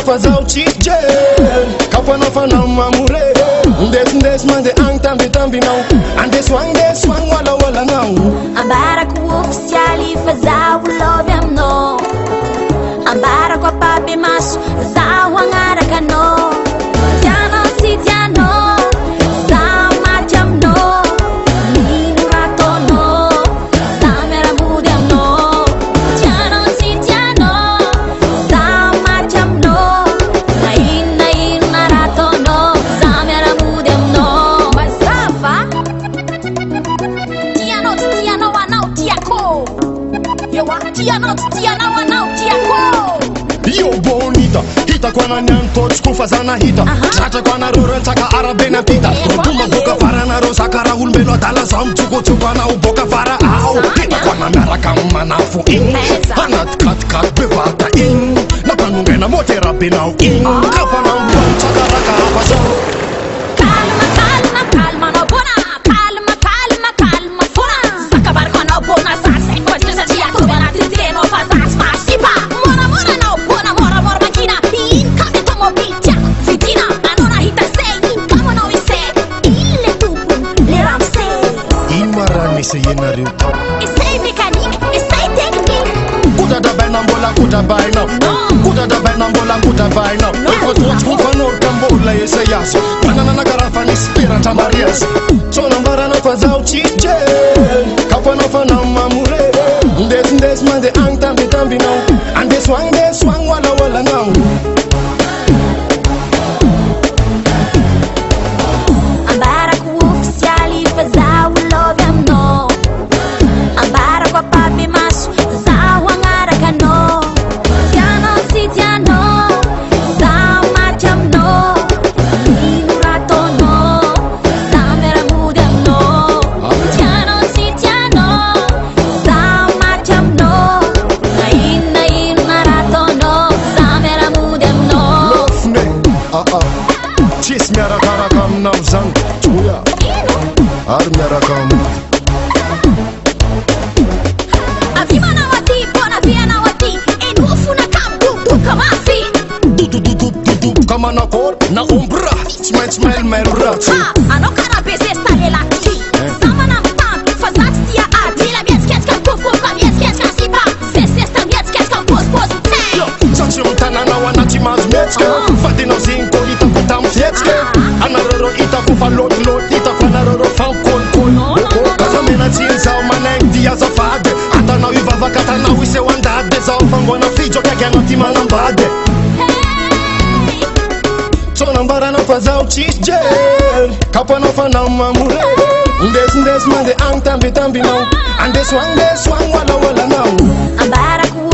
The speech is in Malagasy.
fazao chijel kafanafana mamure ndes mande ang tambi não andes wang wala não ambara ku oficiali fazao love am no ambara ku papi mas fazao angara kano Tianao si Tianao sama jam no minu rato no samera mudiam no Tianao si Tianao sama jam no nain rato no samera mudiam no mas safa Tianao anau tiako Yo anau tiako Yo bonita, hita kwa na nyan tots ku fazana hita Chacha kwa na roran saka arabe na pita Tuma boka fara na ro sakara ulbelo dala zam chuko na uboka fara au Hita kwa na meraka manafu in Hanat kat bevata in Na panungena motera binau in Kapa na mbon sakara ka fazo Calma no bona calma fora Acabar com no bona sase coisa de acobana de no fazas masipa Mora no bona mora makina in kame tomo bicha fitina anona hita sei in kamo no ise ile tupu le ramse In marani se yena riuta Isei mechanic isei technique Kuda da bai nambola kuda bai now Kuda da bai nambola kuda bai now Iko tuwach kufanor kambola yese yaso Kanana na garafa ni spira tamarias So nambara na fazao chijel Kapa na fana mamure Ndes mande ang tambi now Andes wang wala now Ambara ku oficiali fazao love am no Ambara ku papi mas fazao angara kano Tianao si Tianao sama jam no minu rato no samera mudiam no Tianao si Tianao sama jam no nain rato no samera mudiam no Lofne, Chis merakam nam zang Chuya, ar merakam Avima nawati, bona via nawati Enufu na kambu, kama fi Du kama na kor, na umbra Smell rat Ha, ano kana bese stale lati Sama na mtam, fazat tia ati La miet sketch kan kuf ka miet sketch kan sipa Sese sta miet sketch kan pos Yo, sachi mtana na wanati mazmetske Fati no zinko ita kutam fietske Anaroro ita kufa lot Ita fanaroro fan kol Kaza mena chinza umanek dia za fade Ata na uivava kata na uise wandade Za ufango na fijo kage na tima na mbade So nambara na fazao chijel Kapa na fana mamure Ndes mande ang tambi now Andes wang wala now Ambara ku